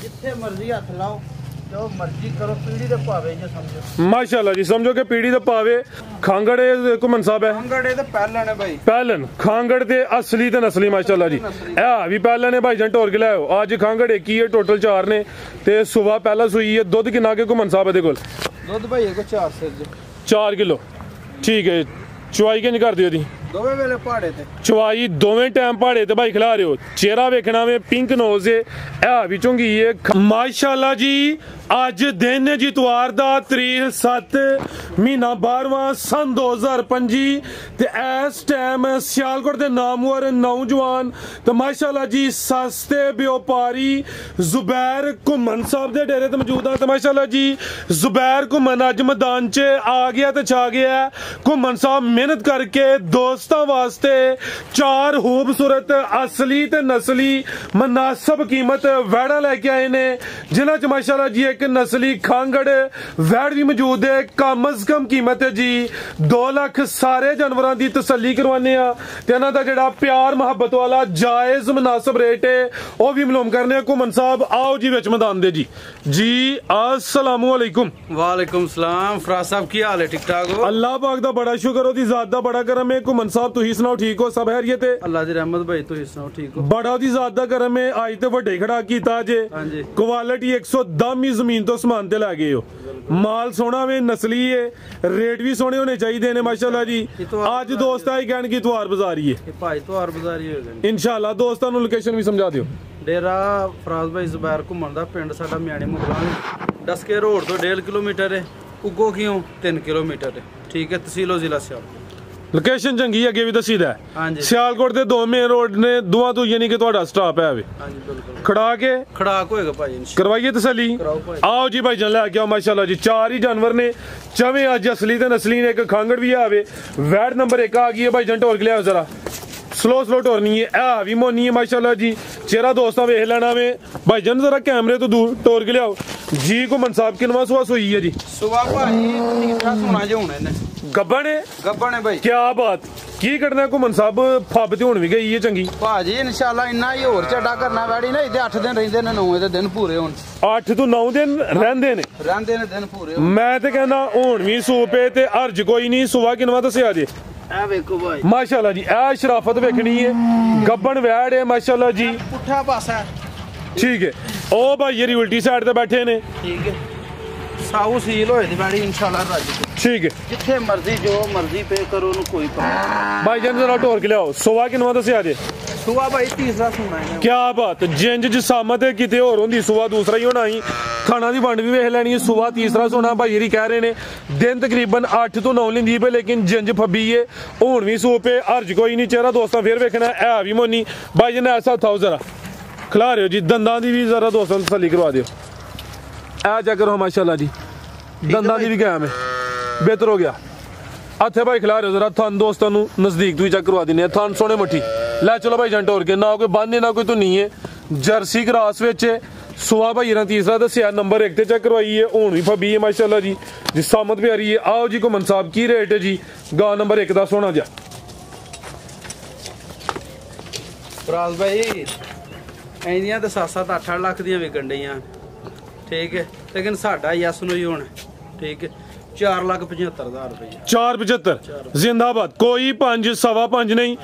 जिथे मर्जी हथ लाओ जो मर्जी करो पीढ़ी दे पावे जो समझो माशाल्लाह जी समझो कि पीढ़ी दे पावे खांगड़े घुमन साहब है खांगड़े ते पहलन है भाई पहलन खांगड़ ते असली ते नस्ली माशाल्लाह जी ए भी पहलन है भाईजान टोर के लाओ आज खांगड़ एक ही है टोटल 4 ने ते सुबह पहला सुई है दुध किन्ना के घुमन साहब दे कोल दुध भाई को 4 सेर 4 किलो ठीक है चुवाई किंज कर दियो दी दोवे वेले पहाड़े ते चुवाई दोवें टाइम पहाड़े ते भाई खिला रहे हो चेहरा वेखना में पिंक नोज है भी चुंगी है माशाल्लाह जी अज दिन है जी इतवार दा तरीक 7 महीना 12वां सन 2025 ते इस टाइम सियालकोट दे नामवर नौजवान ते माशाल्लाह जी सस्ते व्यापारी जुबैर घुमन साहब दे डेरे ते मौजूद है ते माशाल्लाह जी जुबैर घुमन अज मैदान च आ गया ते छा गया घुमन साहब मेहनत करके दोस्तां वास्ते 4 खूबसूरत असली ते नस्ली मुनासिब कीमत वैड़ा लेके आए ने जिन्हां च माशाल्लाह जी एक नस्ली खांगड़ वैड़ भी मौजूद है कम अज कम कीमत है जी 2 लाख सारे जानवरों की तसल्ली करवाने ते इन्हां दा जिहड़ा प्यार मुहब्बत वाला जायज मुनासिब रेट है वह भी मालूम करने घुमन साहब आओ जी विच मैदान दे जी अस्सलाम वालेकुम वालेकुम सलाम फराज साहब की हाल है ठीक ठाक हो अल्लाह पाक दा बड़ा शुक्र ओदी जात दा बड़ा करम है घुमन साहब तुही सुनाओ ठीक हो सब खैरियत है अल्लाह दी रहमत भाई तुही सुनाओ ठीक हो बड़ा ओदी जात दा करम है आज ते वड्डे खड़ा कीता जे क्वालिटी 110 ही जमीन तो समान ते लै गए हो माल सोना में नस्ली है रेट भी सोने होने चाहिए ने माशाल्लाह जी आज दोस्त आई कहन की इतवार बाजारी है भाई इतवार बाजारी हो इंशाल्लाह दोस्तां नूं लोकेशन भी समझा दियो डेरा फराज भाई जुबैर घुमन दा पिंड साडा म्याणी मुगलां डस्के रोड तो 1.5 किलोमीटर है उगो क्यों 3 किलोमीटर है ठीक है तहसीलो जिला सियालकोट लोकेशन चंगी अगे भी दसी दा सियालकोट दे 2 मेन रोड ने दोवां तो यानी कि तुहाडा स्टॉप है वे खड़ा के खड़ाक होएगा भाई करवाइए तसल्ली आओ जी भाई जन लेके आओ माशाल्लाह जी 4 ही जानवर ने चवें अज असली ते नस्ली ने एक खांगड़ भी आवे वैट नंबर 1 आ गई है भाई जन टोर के लिया जरा स्लो टोरनी है भी मोनी है माशाल्लाह जी चेहरा दोस्तां वेख लेना वे भाई जन जरा कैमरे तो दूर टोर के लियाओ जी घुमन साहब किनवा सुबह सोई है जी सुबह भाई तीसरा सोना जो होने ने गब्बन है भाई क्या बात की करना घुमन साहब फब ते हुण भी गई है चंगी भाजी इंशाल्लाह इन्ना ही होर चढ़ा करना वैड़ी ना इदे 8 दिन रहिंदे ने 9 दे दिन पूरे होण 8 तो 9 दिन रहंदे ने दिन पूरे मैं ते कहना हुण भी सूपे ते हर्ज कोई नहीं सुबह किनवा दस्या जे ए वेखो भाई माशाल्लाह जी ए शराफत वेखनी है गब्बन वैड़ है माशाल्लाह जी पुठा पासा ठीक है ओ भाई ये उल्टी साइड ते बैठे ने ठीक है साऊ सील होए दी बैठी इंशाल्लाह राजी ठीक है जिथे मर्जी जो मर्जी पे करो नु कोई भाई जन जरा टोर के लियाओ सुबह किनवा दस्या जे सुबह भाई तीसरा सुना है क्या बात जिंज जसामत है किते होर होंदी सुबह दूसरा ही होना ही खाना दी वंड भी वेख लैनी है सुबह तीसरा सोना भाई जी कह रहे ने दिन तकरीबन 8 तो 9 लिंदी पे लेकिन जिंज फब्बी है हुण भी सूप पे हर्ज कोई नहीं चेहरा दोस्तां फिर वेखना है भी मोनी भाई जी ने ऐसा थाओ जरा खिला रहे हो जी दंदां दी भी जरा दोस्तों तसल्ली करवा दियो ए चेक करो माशाल्लाह जी दंदां दी भी कायम है बेहतर हो गया हथे भाई खिला रहे हो जरा थन दोस्तों नजदीक तू चेक करवा देने थन सोने मठी लै चलो भाई जंट होर के ना कोई बंद ना कोई धुनी है जर्सी क्रॉस विच सुबह भाई ने तीसरा दसिया नंबर 1 ते चेक करवाई है हुण भी फब्बी है माशाल्लाह जी सामत प्यारी है आओ जी घुमन साहब की रेट है जी गा नंबर 1 दा सोना जा फराज भाई इंदियां ते 7-7 8-8 लाख दियां विकण डईयां ठीक है लेकिन साडा यस नु ही होना ठीक है 4,75,000 रुपये 475 जिंदाबाद कोई 5 सवा 5 नहीं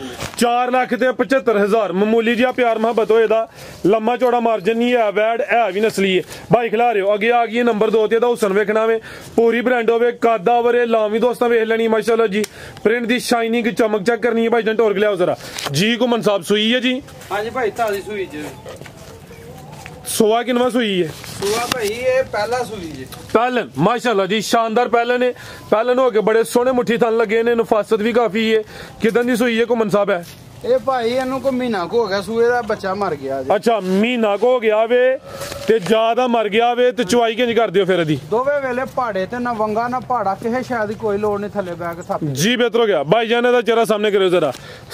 4,75,000 मामूली जिहा प्यार मुहब्बत होए दा लम्मा चौड़ा मार्जिन नहीं है वैड है भी नस्ली है भाई खिला रहे हो अगे आ गई नंबर 2 ते हुसन वेखना वे पूरी ब्रांड होवे कादा वरे लामी दोस्तां वेख लेनी माशाल्लाह जी प्रिंट दी शाइनिंग चमक चेक करनी है भाई जन टोर के लियाओ जरा जी घुमन साहब सुई है जी हां जी भाई ताजी सुई जी सुआ किनवा सुई है सुआ भाई ये पहला सुई जी पहलन माशाल्लाह जी शानदार पहलन है पहलन हो के बड़े सोने मुट्ठी थन लगे ने नफासत भी काफी है किदन दी सुई है घुमन साहब है ਇਹ ਭਾਈ ਇਹਨੂੰ ਕੋ ਮਹੀਨਾ ਕੋ ਹੋ ਗਿਆ ਸੂਏ ਦਾ ਬੱਚਾ ਮਰ ਗਿਆ ਜੀ ਅੱਛਾ ਮਹੀਨਾ ਕੋ ਹੋ ਗਿਆ ਵੇ ਤੇ ਜਿਆਦਾ ਮਰ ਗਿਆ ਵੇ ਤੇ ਚੁਆਈ ਕਿੰਜ ਕਰਦੇ ਹੋ ਫਿਰ ਇਹਦੀ ਦੋਵੇਂ ਵੇਲੇ ਪਹਾੜੇ ਤੇ ਨਾ ਵੰਗਾ ਨਾ ਪਹਾੜਾ ਕਿਸੇ ਸ਼ਾਇਦ ਕੋਈ ਲੋੜ ਨਹੀਂ ਥੱਲੇ ਬੈਗ ਥੱਪ ਜੀ ਬਿਹਤਰ ਹੋ ਗਿਆ ਭਾਈ ਜਾਨ ਦਾ ਚਿਹਰਾ ਸਾਹਮਣੇ ਕਰਿਓ ਜ਼ਰਾ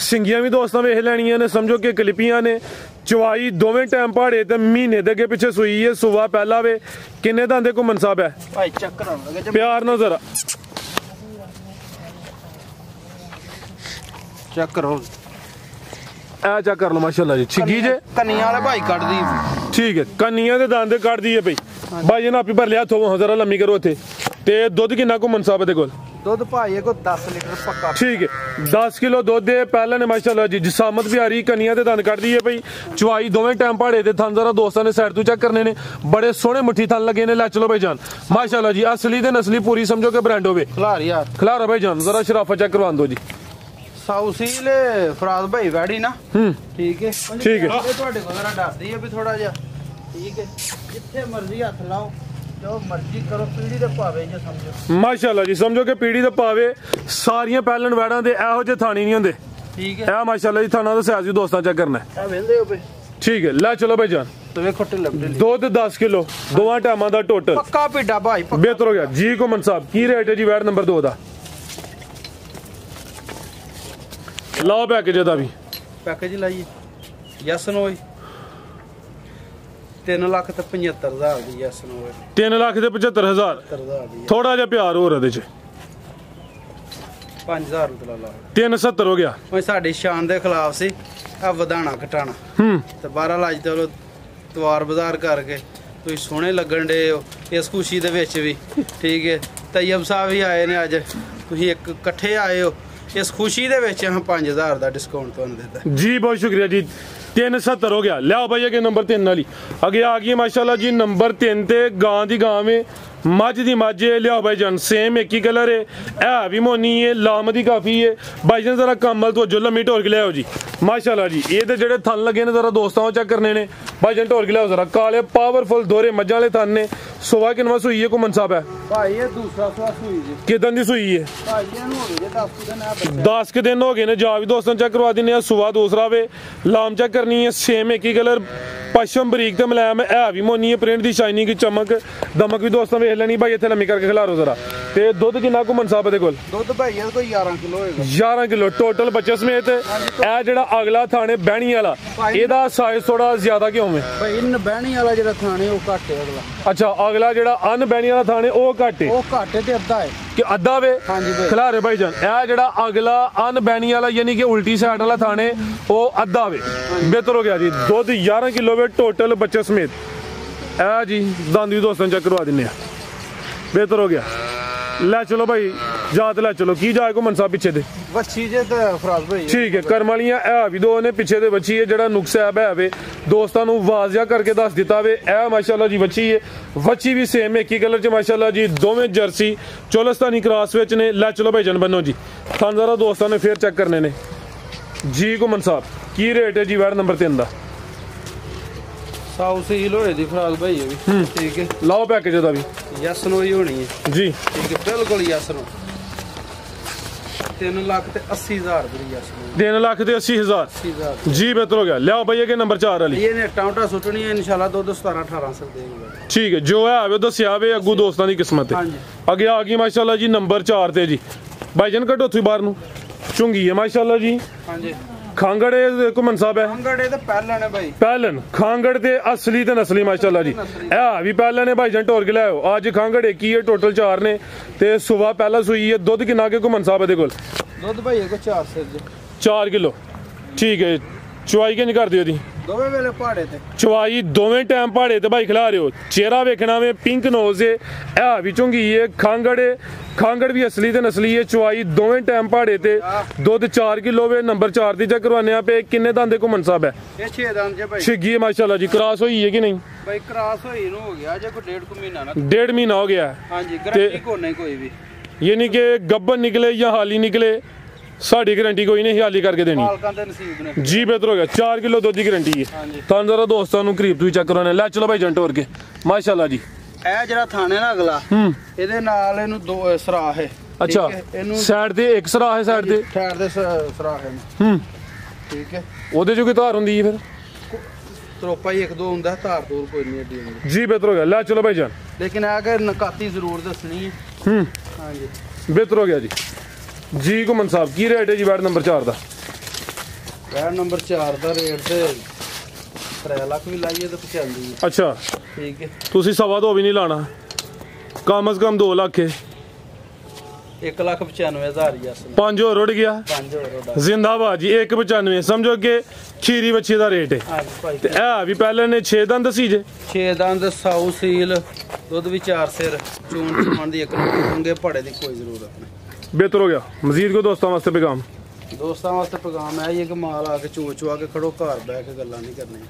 ਸਿੰਗੀਆਂ ਵੀ ਦੋਸਤਾਂ ਵੇਖ ਲੈਣੀਆਂ ਨੇ ਸਮਝੋ ਕਿ ਕਲਿਪੀਆਂ ਨੇ ਚੁਆਈ ਦੋਵੇਂ ਟਾਈਮ ਪਹਾੜੇ ਤੇ ਮਹੀਨੇ ਦੇ ਅੱਗੇ ਪਿੱਛੇ ਸੂਈ ਹੈ ਸੁਬਾ ਪਹਿਲਾ ਵੇ ਕਿੰਨੇ ਦੰਦੇ ਘੁੰਮਣ ਸਾਹਿਬ ਹੈ ਭਾਈ ਚੱਕਰ ਆਉਣਗੇ ਪਿਆਰ ਨਾਲ ਜ਼ਰਾ ਚੈੱਕ ਕਰੋ ਐ ਚੈੱਕ ਕਰ ਲਓ ਮਾਸ਼ਾਅੱਲਾ ਜੀ ਛਿੱਗੀ ਜੇ ਕੰਨੀਆਂ ਵਾਲੇ ਭਾਈ ਕੱਢਦੀ ਠੀਕ ਹੈ ਕੰਨੀਆਂ ਦੇ ਦੰਦ ਕੱਢਦੀ ਹੈ ਭਾਈ ਭਾਈ ਇਹਨਾਂ ਆਪੀ ਭਰ ਲਿਆ ਥੋ ਜ਼ਰਾ ਲੰਮੀ ਕਰੋ ਇੱਥੇ ਤੇ ਦੁੱਧ ਕਿੰਨਾ ਕੋ ਮਨਸਾਬ ਦੇ ਕੋਲ ਦੁੱਧ ਭਾਈ ਕੋ 10 ਲੀਟਰ ਪੱਕਾ ठीक है 10 किलो दुध है पहले ने माशाल्लाह जी जिसामत भी आ रही कनिया दे दंद कट दी है भाई चवाई दोवें टाइम पहाड़े ते थन जरा दोस्तां ने साइड तो चेक करने ने बड़े सोहने मुट्ठी थन लगे ने ले चलो भाई जान माशाल्लाह जी असली ते नस्ली पूरी समझो के ब्रांड होवे खिलार यार खिलारो भाई जान जरा शराफत चेक करवा दो जी ਸਾਊਸੀਲ ਫਰਾਜ਼ ਭਾਈ ਵੈੜੀ ਨਾ ਠੀਕ ਹੈ ਠੀਕ ਹੈ ਇਹ ਤੁਹਾਡੇ ਕੋਲ ਜਰਾ ਦੱਸਦੀ ਹੈ ਵੀ ਥੋੜਾ ਜਿਹਾ ਠੀਕ ਹੈ ਜਿੱਥੇ ਮਰਜ਼ੀ ਹੱਥ ਲਾਓ ਜੋ ਮਰਜ਼ੀ ਕਰੋ ਪੀੜੀ ਦੇ ਭਾਵੇਂ ਜੇ ਸਮਝੋ ਮਾਸ਼ਾਅੱਲਾ ਜੀ ਸਮਝੋ ਕਿ ਪੀੜੀ ਦੇ ਭਾਵੇਂ ਸਾਰੀਆਂ ਪਹਿਲਣ ਵੈੜਾਂ ਦੇ ਇਹੋ ਜਿਹੇ ਥਾਣੀ ਨਹੀਂ ਹੁੰਦੇ ਠੀਕ ਹੈ ਇਹ ਮਾਸ਼ਾਅੱਲਾ ਜੀ ਥਾਣਾ ਦਾ ਸਾਈਜ਼ ਵੀ ਦੋਸਤਾਂ ਚੈੱਕ ਕਰਨਾ ਇਹ ਵੇਂਦੇ ਹੋ ਪਏ ठीक है ले चलो भाई जान तो ਵੇਖੋ ਢਿੱਲੇ ਦੁੱਧ 10 ਕਿਲੋ ਦੋਵਾਂ ਟਾਈਮਾਂ ਦਾ ਟੋਟਲ ਪੱਕਾ ਪੀੜਾ ਭਾਈ ਬਿਹਤਰ ਹੋ ਗਿਆ ਜੀ ਕੋ ਮਨਸਾਬ ਕੀ ਰੇਟ ਹੈ ਜੀ ਵੈੜ ਨੰਬਰ 2 ਦਾ ਲਾਓ ਪੈਕੇਜ ਦਾ ਵੀ ਪੈਕੇਜ ਲਾਈਏ ਯੈਸ ਨੋ 3,75,000 ਦੀ ਯੈਸ ਨੋ 3,75,000 ਦੀ ਥੋੜਾ ਜਿਹਾ ਪਿਆਰ ਹੋਰ ਇਹਦੇ ਚ 5,000 ਰੁਪਏ ਲਾ 370 ਹੋ ਗਿਆ ਓਏ ਸਾਡੀ ਸ਼ਾਨ ਦੇ ਖਿਲਾਫ ਸੀ ਆ ਵਧਾਣਾ ਘਟਾਣਾ ਤੇ 12 ਲੱਜ ਚਲੋ ਤਵਾਰ ਬਾਜ਼ਾਰ ਕਰਕੇ ਤੁਸੀਂ ਸੋਹਣੇ ਲੱਗਣ ਦੇ ਹੋ ਇਸ ਖੁਸ਼ੀ ਦੇ ਵਿੱਚ ਵੀ ਠੀਕ ਹੈ ਤੈਯਬ ਸਾਹਿਬ ਵੀ ਆਏ ਨੇ ਅੱਜ ਤੁਸੀਂ ਇੱਕ ਇਕੱਠੇ ਆਏ ਹੋ ਇਸ ਖੁਸ਼ੀ ਦੇ ਵਿੱਚ ਹਾਂ 5,000 ਦਾ ਡਿਸਕਾਊਂਟ ਤੁਹਾਨੂੰ ਦਿੱਤਾ जी बहुत शुक्रिया जी 370 हो गया लियाओ भैया के नंबर 3 वाली अगे आ गई माशाल्लाह जी नंबर 3 ते गां दी गां में मझ दी मझ है लियाओ भाई जान सेम एक ही कलर है भी मोनी है लाम दी काफी है भाई जान जरा कमल तो जो लम्मी ढोल के लियाओ जी माशाल्लाह जी ये ते जेड़े थन लगे ने जरा दोस्तों चेक करने ने भाई जान ढोल के लियाओ जरा काले पावरफुल दोहरे मझां वाले थन ने सुबह किनवा सुई है को मनसाब है भाई ये दूसरा सुई जी किदन दी सुई है भाई ਇਹਨੂੰ ਹੋ ਗਏ 10 ਦਿਨ ਆ ਬੱਚਾ 10 के दिन हो गए ने जा भी दोस्तों चेक करवा देने सुबह दूसरा वे लाम चेक करनी है सेम एक ही कलर पश्चिम बरीक ते मुलायम है भी मोनी है प्रिंट दी शाइनिंग की चमक दमक भी दोस्तों वेख लेनी भाई इत्थे लम्मी करके खिलारो जरा ते दुध किन्ना को मनसाब दे कोल ਦੁੱਧ ਭਾਈ ਇਹ ਕੋਈ 11 ਕਿਲੋ ਹੋਏਗਾ 11 किलो टोटल बच्चे समेत ਇਹ ਜਿਹੜਾ ਅਗਲਾ ਥਾਣੇ ਬਹਿਣੀ ਵਾਲਾ ਇਹਦਾ ਸਾਈਜ਼ ਥੋੜਾ ਜ਼ਿਆਦਾ ਕਿਉਂ ਹੈ ਭਾਈ ਇਨ ਬਹਿਣੀ ਵਾਲਾ ਜਿਹੜਾ ਥਾਣੇ ਉਹ ਘੱਟ ਹੈ ਅਗਲਾ ਅੱਛਾ ਅਗਲਾ ਜਿਹੜਾ ਅਨ ਬਹਿਣੀ ਵਾਲਾ ਥਾਣੇ ਉਹ ਘੱਟ ਹੈ ਉਹ ਘੱਟ ਹੈ ਤੇ ਅੱਧਾ ਹੈ ਕਿ ਅੱਧਾ ਵੇ ਹਾਂਜੀ ਭਾਈ ਖਿਲਾਰੇ ਭਾਈ ਜਾਨ ਇਹ ਜਿਹੜਾ ਅਗਲਾ ਅਨ ਬਹਿਣੀ ਵਾਲਾ ਯਾਨੀ ਕਿ ਉਲਟੀ ਸਾਈਡ ਵਾਲਾ ਥਾਣੇ ਉਹ ਅੱਧਾ ਵੇ ਬਿਹਤਰ ਹੋ ਗਿਆ ਜੀ ਦੁੱਧ 11 ਕਿਲੋ ਵੇ ਟੋਟਲ ਬੱਚੇ ਸਮੇਤ ਇਹ ਜੀ ਦੰਦ ਵੀ ਦੋਸਤਾਂ ਚੈੱਕ ਕਰਵਾ ਦਿੰਨੇ ਆ ਬਿਹਤਰ ਹੋ ਗਿਆ ਲੈ ਚਲੋ ਭਾਈ ਜਾਤ ਲੈ ਚਲੋ ਕੀ ਜਾਏ ਕੋ ਮਨਸਾ ਪਿੱਛੇ ਦੇ ਵੱਛੀ ਜੇ ਤੇ ਫਰਾਜ਼ ਭਾਈ ਠੀਕ ਹੈ ਕਰਮ ਵਾਲੀਆਂ ਇਹ ਵੀ ਦੋ ਨੇ ਪਿੱਛੇ ਦੇ ਬੱਚੀ ਹੈ ਜਿਹੜਾ ਨੁਕਸ ਹੈ ਵੇ ਦੋਸਤਾਂ ਨੂੰ ਵਾਜ਼ਿਆ ਕਰਕੇ ਦੱਸ ਦਿੱਤਾ ਵੇ ਇਹ ਮਾਸ਼ਾਅੱਲਾ ਜੀ ਬੱਚੀ ਹੈ ਵੱਛੀ ਵੀ ਸੇਮ ਇੱਕ ਹੀ ਕਲਰ ਚ ਮਾਸ਼ਾਅੱਲਾ ਜੀ ਦੋਵੇਂ ਜਰਸੀ ਚੋਲਸਤਾਨੀ ਕ੍ਰਾਸ ਵਿੱਚ ਨੇ ਲੈ ਚਲੋ ਭਾਈ ਜਨ ਬੰਨੋ ਜੀ ਤੁਹਾਨੂੰ ਜ਼ਰਾ ਦੋਸਤਾਂ ਨੇ ਫੇਰ ਚੈੱਕ ਕਰਨੇ ਨੇ ਜੀ ਕੋ ਮਨਸਾਬ ਕੀ ਰੇਟ ਹੈ ਜੀ ਵੈੜ ਨੰਬਰ 3 ਦਾ ਸਾਊਸੀਲ ਹੋਏ ਦੀ ਫਰਾਜ਼ ਭਾਈ ਇਹ ਵੀ ਠੀਕ ਹੈ ਲਾਓ ਪੈਕੇਜ ਦਾ ਵੀ ਯੈਸ ਨੋ ਹੀ ਹੋਣੀ ਹੈ ਜੀ ਠੀਕ ਹੈ ਬਿਲਕੁਲ ਯੈਸ ਨੋ 3,80,000 ਦੀ ਯੈਸ ਨੋ 3,80,000 जी बेहतर हो गया लियाओ भैया के नंबर 4 वाली ये ने टाउटा सुटनी है इंशाल्लाह दुध 17-18 से देंगे ठीक है जो है आवे दसिया वे अगू दोस्तां दी किस्मत है हाँ जी। अगे आ गई माशाल्लाह जी नंबर 4 ते जी भाईजान कटो थी बाहर नु चुंगी है माशाल्लाह जी हाँ जी खांगड़ को मनसाब है खांगड़े तो पहले ने भाई पहलन खांगड़ ते असली ते नस्ली माशाल्लाह जी ए भी पहले ने भाईजान टोर के लाओ आज खांगड़ एक ही है टोटल 4 ने ते सुबह पहला सुई है दूध किन्ना के को मनसाब है दे कोल दुध भाई को 4 से 4 किलो ठीक है चवाई किंज कर दियो दी दोवे वेले पहाड़े ते ਚਵਾਈ ਦੋਵੇਂ ਟਾਈਮ ਪਹਾੜੇ ਤੇ ਭਾਈ ਖਿਲਾ ਰਹੇ ਹੋ ਚਿਹਰਾ ਵੇਖਣਾ ਵੇ ਪਿੰਕ ਨੋਜ਼ ਏ ਇਹ ਵੀ ਚੁੰਗੀ ਏ ਖਾਂਗੜ ਵੀ ਅਸਲੀ ਤੇ ਨਸਲੀ ਏ ਚਵਾਈ ਦੋਵੇਂ ਟਾਈਮ ਪਹਾੜੇ ਤੇ ਦੁੱਧ 4 ਕਿਲੋ ਵੇ ਨੰਬਰ 4 ਦੀ ਚੈੱਕ ਕਰਵਾਨੇ ਆ ਪੇ ਕਿੰਨੇ ਦੰਦੇ ਕੋ ਮਨਸਾਬ ਹੈ ਇਹ 6 ਦੰਦ ਜੇ ਭਾਈ ਛਿੱਗੀ ਮਾਸ਼ਾਅੱਲਾ ਜੀ ਕ੍ਰਾਸ ਹੋਈ ਹੈ ਕਿ ਨਹੀਂ ਭਾਈ ਕ੍ਰਾਸ ਹੋਈ ਨੂੰ ਹੋ ਗਿਆ ਜੇ ਕੋਈ 1.5 ਮਹੀਨਾ ਨਾ 1.5 ਮਹੀਨਾ ਹੋ ਗਿਆ ਹਾਂਜੀ ਗਾਰੰਟੀ ਕੋ ਨਹੀਂ ਕੋਈ ਵੀ ਯਾਨੀ ਕਿ ਗੱਬਨ ਨਿਕਲੇ ਜਾਂ ਹਾਲੀ ਨਿਕਲੇ ਸਾਡੀ ਗਾਰੰਟੀ ਕੋਈ ਨਹੀਂ ਹਾਲੀ ਕਰਕੇ ਦੇਣੀ ਮਾਲਕਾਂ ਦੇ ਨਸੀਬ ਨੇ ਜੀ ਬਿਹਤਰ ਹੋ ਗਿਆ 4 ਕਿਲੋ ਦੁੱਧ ਦੀ ਗਾਰੰਟੀ ਹੈ ਤੁਹਾਨੂੰ ਜ਼ਰਾ ਦੋਸਤਾਂ ਨੂੰ ਕਰੀਬ ਤੋਂ ਚੈੱਕ ਕਰਾਉਣਾ ਲੈ ਚਲੋ ਭਾਈ ਜੰਟ ਹੋਰ ਕੇ ਮਾਸ਼ਾਅੱਲਾ ਜੀ ਇਹ ਜਿਹੜਾ ਥਾਣੇ ਨਾ ਅਗਲਾ ਇਹਦੇ ਨਾਲ ਇਹਨੂੰ ਦੋ ਸਰਾਹ ਹੈ ਅੱਛਾ ਇਹਨੂੰ ਸਾਈਡ ਤੇ ਇੱਕ ਸਰਾਹ ਹੈ ਸਾਈਡ ਤੇ ਠਹਿਰ ਦੇ ਸਰਾਹ ਹੈ ਠੀਕ ਹੈ ਉਹਦੇ ਚੋਂ ਕੀ ਧਾਰ ਹੁੰਦੀ ਹੈ ਫਿਰ ਤਰੋਪਾ ਹੀ ਇੱਕ ਦੋ ਹੁੰਦਾ ਧਾਰ ਦੂਰ ਕੋਈ ਨਹੀਂ ਏਡੀ ਹੁੰਦੀ ਜੀ ਬਿਹਤਰ ਹੋ ਗਿਆ ਲੈ ਚਲੋ ਭਾਈ ਜਾਨ ਲੇਕਿਨ ਆ ਕੇ ਨਕਾਤੀ ਜ਼ਰੂਰ ਦੱਸਣੀ ਹੈ ਹਾਂਜੀ ਬਿਹਤਰ ਹੋ ਗਿਆ ਜੀ ਕੋ ਮਨਸਾਬ ਕੀ ਰੇਟ ਹੈ ਜੀ ਵੈਟ ਨੰਬਰ 4 ਦਾ ਵੈਟ ਨੰਬਰ 4 ਦਾ ਰੇਟ ਤੇ 3 ਲੱਖ ਵੀ ਲਾਈਏ ਤਾਂ ਪਹੁੰਚਾਉਂਦੀ ਹੈ ਅੱਛਾ ਠੀਕ ਹੈ ਤੁਸੀਂ 2.5 ਵੀ ਨਹੀਂ ਲਾਣਾ ਕਮ ਅਜ਼ ਕਮ 2 ਲੱਖ ਹੈ 1,95,000 ਯਸ 5 ਹੋਰ ਉੜ ਗਿਆ 5 ਹੋਰ जिंदाबाद जी 195 समझो कि ਖੀਰੀ ਬੱਚੇ ਦਾ ਰੇਟ ਹੈ ਹਾਂਜੀ ਭਾਈ ਤੇ ਇਹ ਵੀ ਪਹਿਲੇ ਨੇ 6 ਦੰਦ ਦਸੀ ਜੇ 6 ਦੰਦ ਸਾਊ ਸੀਲ ਦੁੱਧ ਵੀ 4 ਸਿਰ ਚੂਨ ਚਮਣ ਦੀ ਇੱਕ ਡੂੰਗੇ ਭਾੜੇ ਦੀ ਕੋਈ ਜ਼ਰੂਰਤ ਨਹੀਂ। ਬਿਹਤਰ ਹੋ ਗਿਆ। ਮਜ਼ੀਦ ਕੋ ਦੋਸਤਾਂ ਵਾਸਤੇ ਪੈਗਾਮ? ਦੋਸਤਾਂ ਵਾਸਤੇ ਪੈਗਾਮ ਹੈ ਇਹ ਕਿ ਮਾਲ ਆ ਕੇ ਚੂਆ ਕੇ ਖੜੋ, ਘਰ ਬਹਿ ਕੇ ਗੱਲਾਂ ਨਹੀਂ ਕਰਨੀਆਂ,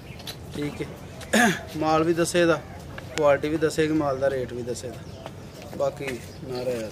ਠੀਕ ਹੈ। ਮਾਲ ਵੀ ਦੱਸੇ ਦਾ, ਕੁਆਲਿਟੀ ਵੀ ਦੱਸੇਗੀ, ਮਾਲ ਦਾ ਰੇਟ ਵੀ ਦੱਸੇ ਦਾ, ਬਾਕੀ ਨਾ ਰਹਿ